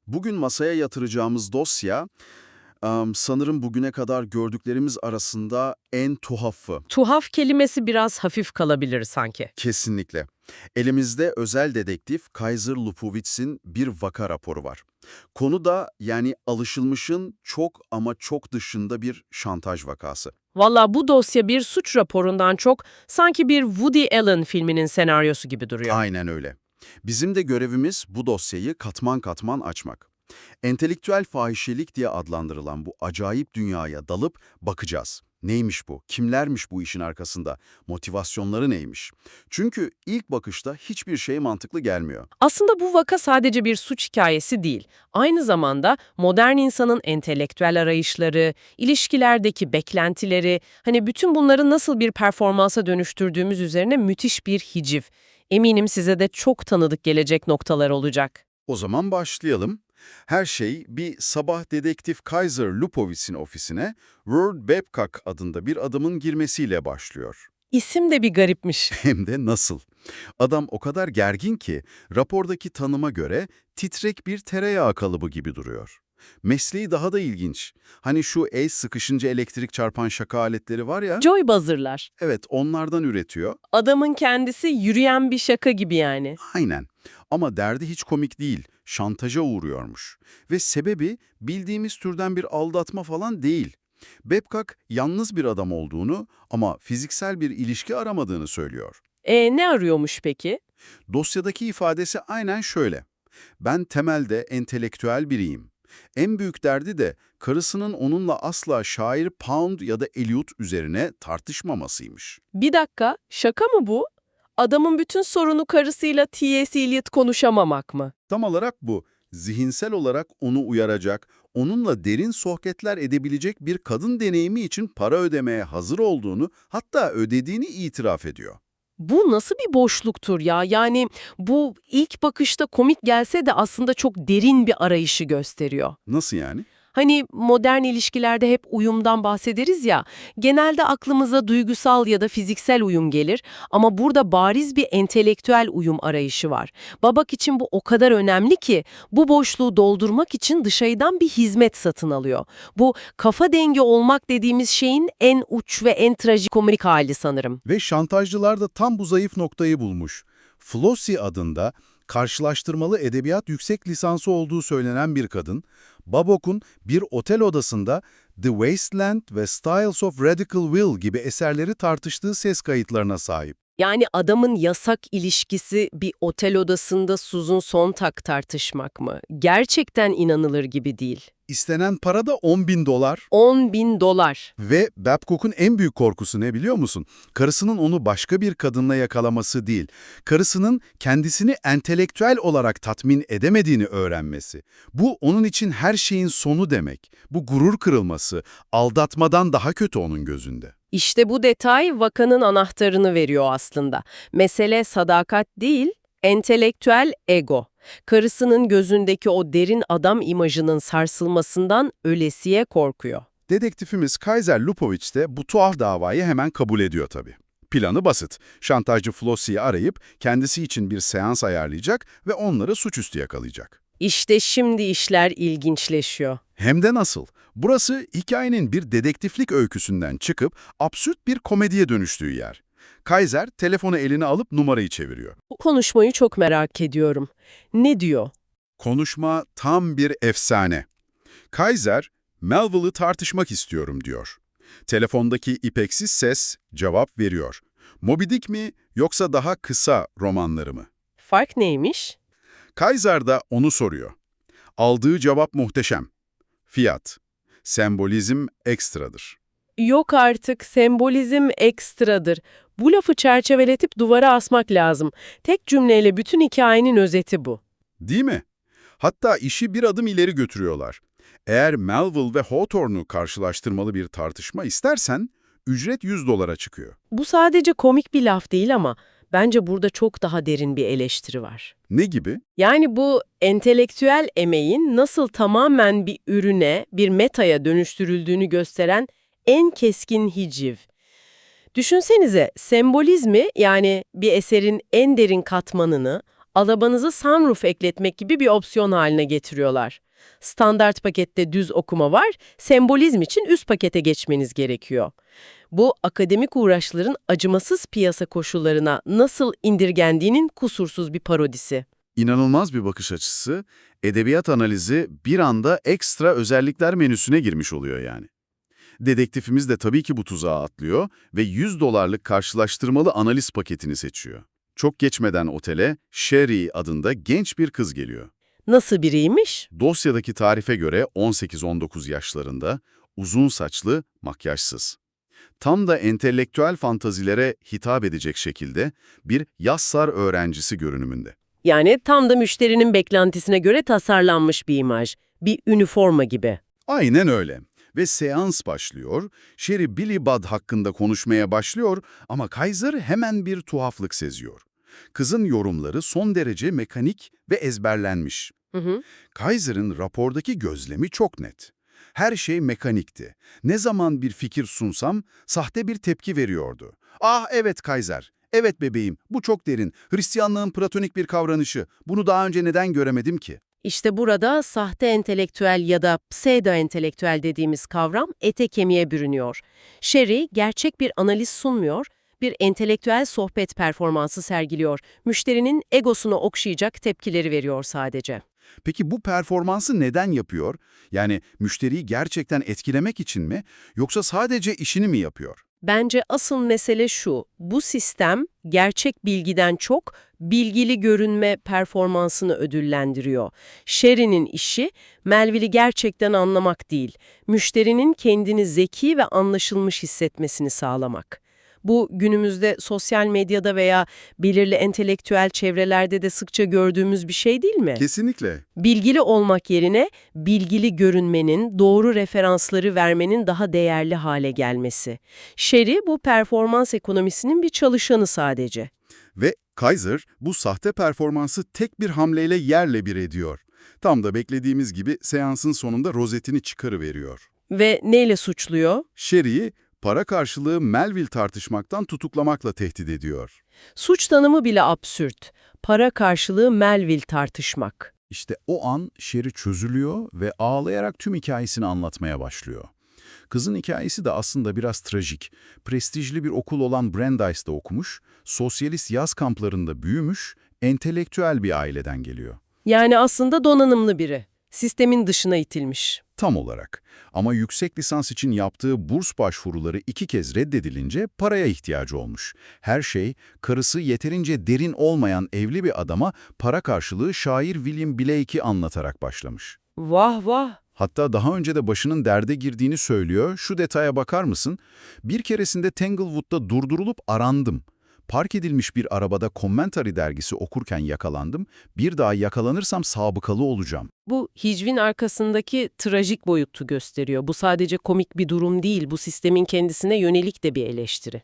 Bugün masaya yatıracağımız dosya, sanırım bugüne kadar gördüklerimiz arasında en tuhafı. Tuhaf kelimesi biraz hafif kalabilir sanki. Kesinlikle. Elimizde özel dedektif Kaiser Lupowicz'in bir vaka raporu var. Konu da yani alışılmışın çok ama çok dışında bir şantaj vakası. Valla bu dosya bir suç raporundan çok sanki bir Woody Allen filminin senaryosu gibi duruyor. Aynen öyle. Bizim de görevimiz bu dosyayı katman katman açmak. Entelektüel fahişelik diye adlandırılan bu acayip dünyaya dalıp bakacağız. Neymiş bu? Kimlermiş bu işin arkasında? Motivasyonları neymiş? Çünkü ilk bakışta hiçbir şey mantıklı gelmiyor. Aslında bu vaka sadece bir suç hikayesi değil. Aynı zamanda modern insanın entelektüel arayışları, ilişkilerdeki beklentileri, hani bütün bunları nasıl bir performansa dönüştürdüğümüz üzerine müthiş bir hiciv. Eminim size de çok tanıdık gelecek noktalar olacak. O zaman başlayalım. Her şey bir sabah dedektif Kaiser Lupowicz'in ofisine Word Babcock adında bir adamın girmesiyle başlıyor. İsim de bir garipmiş. Hem de nasıl? Adam o kadar gergin ki rapordaki tanıma göre titrek bir tereyağı kalıbı gibi duruyor. Mesleği daha da ilginç. Hani şu el sıkışınca elektrik çarpan şaka aletleri var ya, Joy buzzer'lar. evet onlardan üretiyor. Adamın kendisi yürüyen bir şaka gibi yani. Aynen. Ama derdi hiç komik değil, şantaja uğruyormuş. Ve sebebi bildiğimiz türden bir aldatma falan değil. Babcock yalnız bir adam olduğunu ama fiziksel bir ilişki aramadığını söylüyor. Ne arıyormuş peki? Dosyadaki ifadesi aynen şöyle. Ben temelde entelektüel biriyim. En büyük derdi de karısının onunla asla şair Pound ya da Eliot üzerine tartışmamasıymış. Bir dakika, şaka mı bu? Adamın bütün sorunu karısıyla T.S. Eliot konuşamamak mı? Tam olarak bu. Zihinsel olarak onu uyaracak, onunla derin sohbetler edebilecek bir kadın deneyimi için para ödemeye hazır olduğunu, hatta ödediğini itiraf ediyor. Bu nasıl bir boşluktur ya? Yani bu ilk bakışta komik gelse de aslında çok derin bir arayışı gösteriyor. Nasıl yani? Hani modern ilişkilerde hep uyumdan bahsederiz ya, genelde aklımıza duygusal ya da fiziksel uyum gelir ama burada bariz bir entelektüel uyum arayışı var. Babak için bu o kadar önemli ki bu boşluğu doldurmak için dışarıdan bir hizmet satın alıyor. Bu kafa dengi olmak dediğimiz şeyin en uç ve en trajikomik hali sanırım. Ve şantajcılar da tam bu zayıf noktayı bulmuş. Flossie adında karşılaştırmalı edebiyat yüksek lisansı olduğu söylenen bir kadın, Babok'un bir otel odasında The Wasteland ve Styles of Radical Will gibi eserleri tartıştığı ses kayıtlarına sahip. Yani adamın yasak ilişkisi bir otel odasında Susan Sontag tartışmak mı? Gerçekten inanılır gibi değil. İstenen para da $10.000 $10.000. ve Babcock'un en büyük korkusu ne biliyor musun? Karısının onu başka bir kadınla yakalaması değil, karısının kendisini entelektüel olarak tatmin edemediğini öğrenmesi. Bu onun için her şeyin sonu demek. Bu gurur kırılması, aldatmadan daha kötü onun gözünde. İşte bu detay vakanın anahtarını veriyor aslında. Mesele sadakat değil, entelektüel ego. Karısının gözündeki o derin adam imajının sarsılmasından ölesiye korkuyor. Dedektifimiz Kaiser Lupowicz de bu tuhaf davayı hemen kabul ediyor tabii. Planı basit. Şantajcı Flossie'yi arayıp kendisi için bir seans ayarlayacak ve onları suçüstü yakalayacak. İşte şimdi işler ilginçleşiyor. Hem de nasıl? Burası hikayenin bir dedektiflik öyküsünden çıkıp absürt bir komediye dönüştüğü yer. Kaiser telefonu eline alıp numarayı çeviriyor. Bu konuşmayı çok merak ediyorum. Ne diyor? Konuşma tam bir efsane. Kaiser, Melville'ı tartışmak istiyorum diyor. Telefondaki ipeksiz ses cevap veriyor. Moby Dick mi yoksa daha kısa romanları mı? Fark neymiş? Kaiser da onu soruyor. Aldığı cevap muhteşem. Fiyat, sembolizm ekstradır. Yok artık, sembolizm ekstradır. Bu lafı çerçeveletip duvara asmak lazım. Tek cümleyle bütün hikayenin özeti bu. Değil mi? Hatta işi bir adım ileri götürüyorlar. Eğer Melville ve Hawthorne'u karşılaştırmalı bir tartışma istersen, ücret $100'a çıkıyor. Bu sadece komik bir laf değil ama bence burada çok daha derin bir eleştiri var. Ne gibi? Yani bu entelektüel emeğin nasıl tamamen bir ürüne, bir metaya dönüştürüldüğünü gösteren en keskin hiciv. Düşünsenize, sembolizmi yani bir eserin en derin katmanını Arabanızı sunroof ekletmek gibi bir opsiyon haline getiriyorlar. Standart pakette düz okuma var, sembolizm için üst pakete geçmeniz gerekiyor. Bu akademik uğraşların acımasız piyasa koşullarına nasıl indirgendiğinin kusursuz bir parodisi. İnanılmaz bir bakış açısı, edebiyat analizi bir anda ekstra özellikler menüsüne girmiş oluyor yani. Dedektifimiz de tabii ki bu tuzağa atlıyor ve $100'lık karşılaştırmalı analiz paketini seçiyor. Çok geçmeden otele Sherry adında genç bir kız geliyor. Nasıl biriymiş? Dosyadaki tarife göre 18-19 yaşlarında, uzun saçlı, makyajsız. Tam da entelektüel fantazilere hitap edecek şekilde bir Yassar öğrencisi görünümünde. Yani tam da müşterinin beklentisine göre tasarlanmış bir imaj. Bir üniforma gibi. Aynen öyle. Ve seans başlıyor, Sherry Billy Budd hakkında konuşmaya başlıyor ama Kaiser hemen bir tuhaflık seziyor. Kızın yorumları son derece mekanik ve ezberlenmiş. Kaiser'ın rapordaki gözlemi çok net. Her şey mekanikti. Ne zaman bir fikir sunsam sahte bir tepki veriyordu. Ah evet Kaiser, evet bebeğim, bu çok derin. Hristiyanlığın platonik bir kavranışı. Bunu daha önce neden göremedim ki? İşte burada sahte entelektüel ya da pseudo-entelektüel dediğimiz kavram ete kemiğe bürünüyor. Sherry gerçek bir analiz sunmuyor, bir entelektüel sohbet performansı sergiliyor. Müşterinin egosunu okşayacak tepkileri veriyor sadece. Peki bu performansı neden yapıyor? Yani müşteriyi gerçekten etkilemek için mi, yoksa sadece işini mi yapıyor? Bence asıl mesele şu, bu sistem gerçek bilgiden çok bilgili görünme performansını ödüllendiriyor. Sherry'nin işi Melville'i gerçekten anlamak değil, müşterinin kendini zeki ve anlaşılmış hissetmesini sağlamak. Bu günümüzde sosyal medyada veya belirli entelektüel çevrelerde de sıkça gördüğümüz bir şey değil mi? Kesinlikle. Bilgili olmak yerine bilgili görünmenin, doğru referansları vermenin daha değerli hale gelmesi. Sherry bu performans ekonomisinin bir çalışanı sadece. Ve Kaiser bu sahte performansı tek bir hamleyle yerle bir ediyor. Tam da beklediğimiz gibi seansın sonunda rozetini çıkarıveriyor. Ve neyle suçluyor? Sherry'i para karşılığı Melville tartışmaktan tutuklamakla tehdit ediyor. Suç tanımı bile absürt. Para karşılığı Melville tartışmak. İşte o an Sherry çözülüyor ve ağlayarak tüm hikayesini anlatmaya başlıyor. Kızın hikayesi de aslında biraz trajik. Prestijli bir okul olan Brandeis'te okumuş, sosyalist yaz kamplarında büyümüş, entelektüel bir aileden geliyor. Yani aslında donanımlı biri. Sistemin dışına itilmiş. Tam olarak. Ama yüksek lisans için yaptığı burs başvuruları 2 kez reddedilince paraya ihtiyacı olmuş. Her şey, karısı yeterince derin olmayan evli bir adama para karşılığı şair William Blake'i anlatarak başlamış. Vah vah! Hatta daha önce de başının derde girdiğini söylüyor. Şu detaya bakar mısın? Bir keresinde Tanglewood'da durdurulup arandım. Park edilmiş bir arabada Commentary dergisi okurken yakalandım. Bir daha yakalanırsam sabıkalı olacağım. Bu hicvin arkasındaki trajik boyutu gösteriyor. Bu sadece komik bir durum değil, bu sistemin kendisine yönelik de bir eleştiri.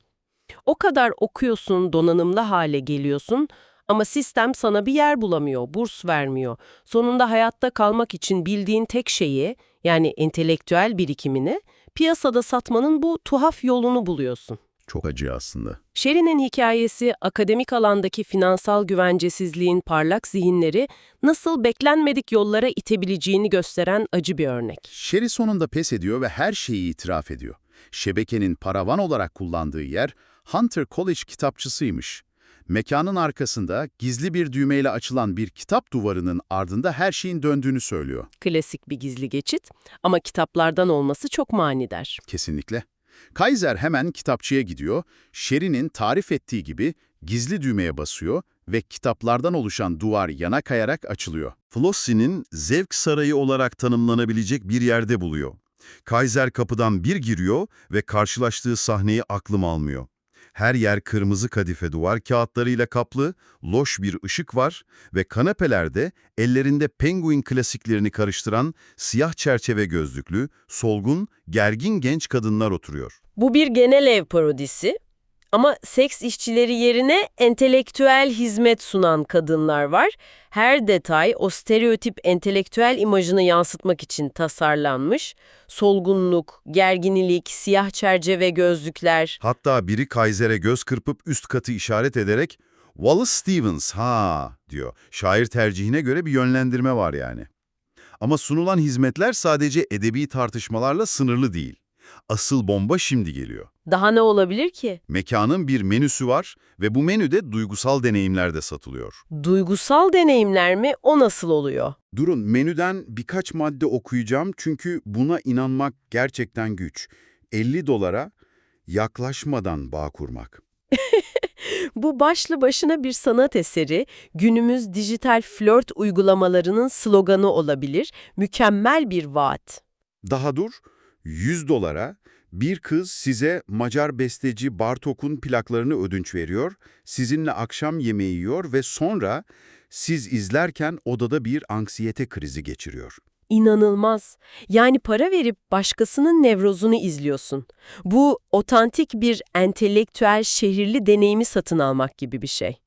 O kadar okuyorsun, donanımlı hale geliyorsun ama sistem sana bir yer bulamıyor, burs vermiyor. Sonunda hayatta kalmak için bildiğin tek şeyi, yani entelektüel birikimini, piyasada satmanın bu tuhaf yolunu buluyorsun. Çok acı aslında. Sherry'nin hikayesi, akademik alandaki finansal güvencesizliğin parlak zihinleri nasıl beklenmedik yollara itebileceğini gösteren acı bir örnek. Sherry sonunda pes ediyor ve her şeyi itiraf ediyor. Şebekenin paravan olarak kullandığı yer Hunter College kitapçısıymış. Mekanın arkasında gizli bir düğmeyle açılan bir kitap duvarının ardında her şeyin döndüğünü söylüyor. Klasik bir gizli geçit ama kitaplardan olması çok manidar. Kesinlikle. Kaiser hemen kitapçıya gidiyor, Sherry'nin tarif ettiği gibi gizli düğmeye basıyor ve kitaplardan oluşan duvar yana kayarak açılıyor. Flossie'nin zevk sarayı olarak tanımlanabilecek bir yerde buluyor. Kaiser kapıdan bir giriyor ve karşılaştığı sahneyi aklım almıyor. Her yer kırmızı kadife duvar kağıtlarıyla kaplı, loş bir ışık var ve kanepelerde ellerinde Penguin klasiklerini karıştıran siyah çerçeve gözlüklü, solgun, gergin genç kadınlar oturuyor. Bu bir genel ev parodisi ama seks işçileri yerine entelektüel hizmet sunan kadınlar var. Her detay o stereotip entelektüel imajını yansıtmak için tasarlanmış. Solgunluk, gerginlik, siyah çerçeve gözlükler. Hatta biri Kaiser'e göz kırpıp üst katı işaret ederek Wallace Stevens, diyor. Şair tercihine göre bir yönlendirme var yani. Ama sunulan hizmetler sadece edebi tartışmalarla sınırlı değil. Asıl bomba şimdi geliyor. Daha ne olabilir ki? Mekanın bir menüsü var ve bu menüde duygusal deneyimler de satılıyor. Duygusal deneyimler mi? O nasıl oluyor? Durun, menüden birkaç madde okuyacağım çünkü buna inanmak gerçekten güç. 50 dolara yaklaşmadan bağ kurmak. Bu başlı başına bir sanat eseri, günümüz dijital flört uygulamalarının sloganı olabilir, mükemmel bir vaat. Daha dur, 100 dolara bir kız size Macar besteci Bartók'un plaklarını ödünç veriyor, sizinle akşam yemeği yiyor ve sonra siz izlerken odada bir anksiyete krizi geçiriyor. İnanılmaz. Yani para verip başkasının nevrozunu izliyorsun. Bu otantik bir entelektüel şehirli deneyimi satın almak gibi bir şey.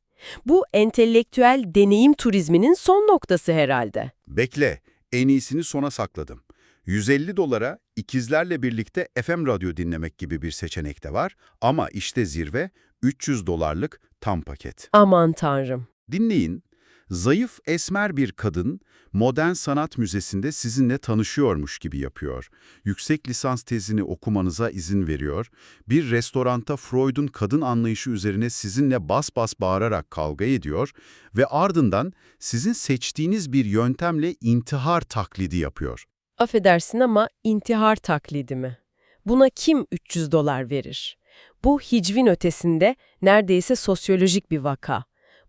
Bu entelektüel deneyim turizminin son noktası herhalde. Bekle, en iyisini sona sakladım. 150 dolara ikizlerle birlikte FM radyo dinlemek gibi bir seçenek de var ama işte zirve 300 dolarlık tam paket. Aman tanrım. Dinleyin, zayıf esmer bir kadın Modern Sanat Müzesi'nde sizinle tanışıyormuş gibi yapıyor. Yüksek lisans tezini okumanıza izin veriyor. Bir restoranda Freud'un kadın anlayışı üzerine sizinle bas bas bağırarak kavga ediyor ve ardından sizin seçtiğiniz bir yöntemle intihar taklidi yapıyor. Affedersin ama intihar taklidi mi? Buna kim 300 dolar verir? Bu hicvin ötesinde neredeyse sosyolojik bir vaka.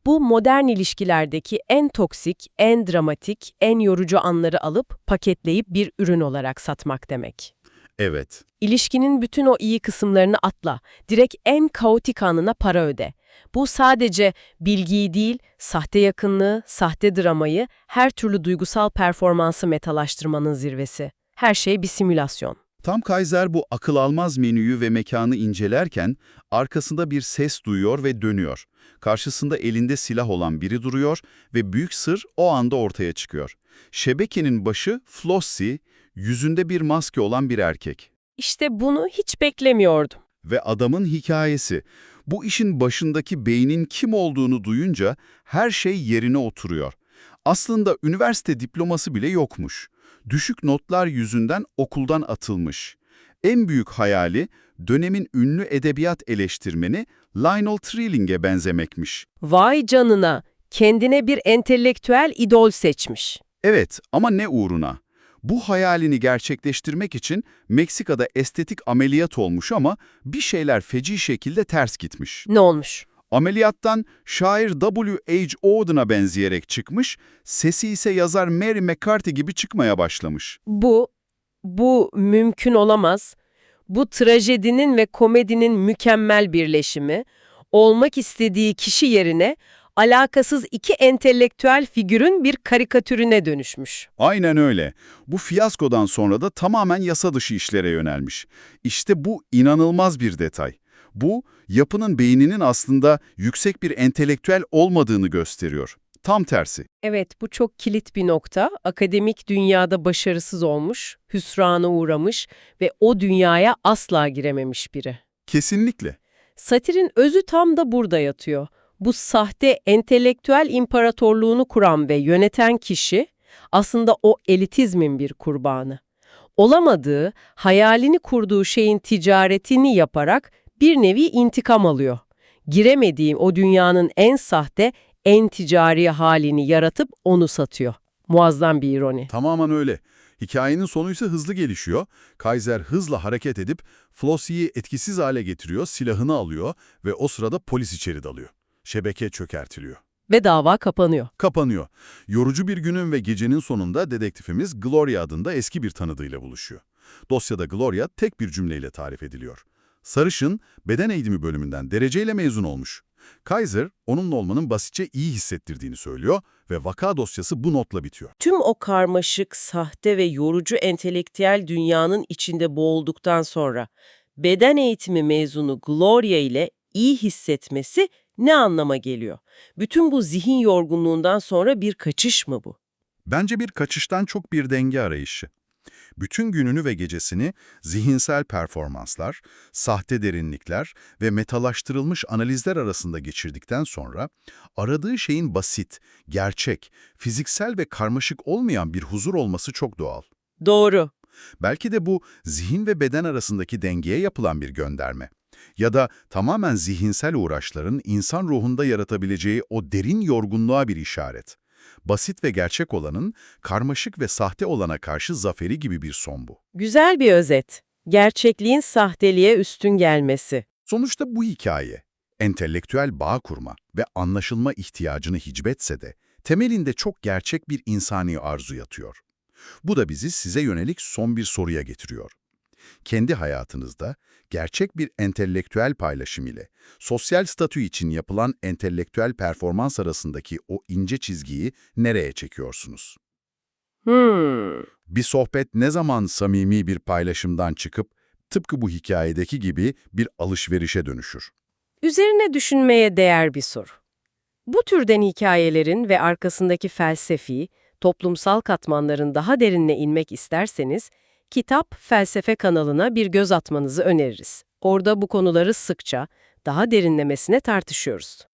Bu modern ilişkilerdeki en toksik, en dramatik, en yorucu anları alıp paketleyip bir ürün olarak satmak demek. Evet. İlişkinin bütün o iyi kısımlarını atla, direkt en kaotik anına para öde. Bu sadece bilgiyi değil, sahte yakınlığı, sahte dramayı, her türlü duygusal performansı metalaştırmanın zirvesi. Her şey bir simülasyon. Tam Kaiser bu akıl almaz menüyü ve mekanı incelerken arkasında bir ses duyuyor ve dönüyor. Karşısında elinde silah olan biri duruyor ve büyük sır o anda ortaya çıkıyor. Şebekenin başı Flossie, yüzünde bir maske olan bir erkek. İşte bunu hiç beklemiyordum. Ve adamın hikayesi. Bu işin başındaki beynin kim olduğunu duyunca her şey yerine oturuyor. Aslında üniversite diploması bile yokmuş. Düşük notlar yüzünden okuldan atılmış. En büyük hayali dönemin ünlü edebiyat eleştirmeni Lionel Trilling'e benzemekmiş. Vay canına, kendine bir entelektüel idol seçmiş. Evet ama ne uğruna? Bu hayalini gerçekleştirmek için Meksika'da estetik ameliyat olmuş ama bir şeyler feci şekilde ters gitmiş. Ne olmuş? Ameliyattan şair W.H. Auden'a benzeyerek çıkmış, sesi ise yazar Mary McCarthy gibi çıkmaya başlamış. Bu mümkün olamaz. Bu trajedinin ve komedinin mükemmel birleşimi, olmak istediği kişi yerine alakasız iki entelektüel figürün bir karikatürüne dönüşmüş. Aynen öyle. Bu fiyaskodan sonra da tamamen yasa dışı işlere yönelmiş. İşte bu inanılmaz bir detay. Bu, yapının beyninin aslında yüksek bir entelektüel olmadığını gösteriyor. Tam tersi. Evet, bu çok kilit bir nokta. Akademik dünyada başarısız olmuş, hüsrana uğramış ve o dünyaya asla girememiş biri. Kesinlikle. Satirin özü tam da burada yatıyor. Bu sahte entelektüel imparatorluğunu kuran ve yöneten kişi aslında o elitizmin bir kurbanı. Olamadığı, hayalini kurduğu şeyin ticaretini yaparak bir nevi intikam alıyor. Giremediği o dünyanın en sahte, en ticari halini yaratıp onu satıyor. Muazzam bir ironi. Tamamen öyle. Hikayenin sonu ise hızlı gelişiyor. Kaiser hızla hareket edip Flossie'yi etkisiz hale getiriyor, silahını alıyor ve o sırada polis içeri dalıyor. Şebeke çökertiliyor. Ve dava kapanıyor. Kapanıyor. Yorucu bir günün ve gecenin sonunda dedektifimiz Gloria adında eski bir tanıdığıyla buluşuyor. Dosyada Gloria tek bir cümleyle tarif ediliyor. Sarışın, beden eğitimi bölümünden dereceyle mezun olmuş. Kaiser, onunla olmanın basitçe iyi hissettirdiğini söylüyor ve vaka dosyası bu notla bitiyor. Tüm o karmaşık, sahte ve yorucu entelektüel dünyanın içinde boğulduktan sonra beden eğitimi mezunu Gloria ile iyi hissetmesi ne anlama geliyor? Bütün bu zihin yorgunluğundan sonra bir kaçış mı bu? Bence bir kaçıştan çok bir denge arayışı. Bütün gününü ve gecesini zihinsel performanslar, sahte derinlikler ve metalaştırılmış analizler arasında geçirdikten sonra aradığı şeyin basit, gerçek, fiziksel ve karmaşık olmayan bir huzur olması çok doğal. Doğru. Belki de bu zihin ve beden arasındaki dengeye yapılan bir gönderme. Ya da tamamen zihinsel uğraşların insan ruhunda yaratabileceği o derin yorgunluğa bir işaret. Basit ve gerçek olanın karmaşık ve sahte olana karşı zaferi gibi bir son bu. Güzel bir özet. Gerçekliğin sahteliğe üstün gelmesi. Sonuçta bu hikaye, entelektüel bağ kurma ve anlaşılma ihtiyacını hicvetse de temelinde çok gerçek bir insani arzu yatıyor. Bu da bizi size yönelik son bir soruya getiriyor. Kendi hayatınızda gerçek bir entelektüel paylaşım ile sosyal statü için yapılan entelektüel performans arasındaki o ince çizgiyi nereye çekiyorsunuz? Bir sohbet ne zaman samimi bir paylaşımdan çıkıp tıpkı bu hikayedeki gibi bir alışverişe dönüşür? Üzerine düşünmeye değer bir soru. Bu türden hikayelerin ve arkasındaki felsefi, toplumsal katmanların daha derinine inmek isterseniz, Kitap Felsefe kanalına bir göz atmanızı öneririz. Orada bu konuları sıkça, daha derinlemesine tartışıyoruz.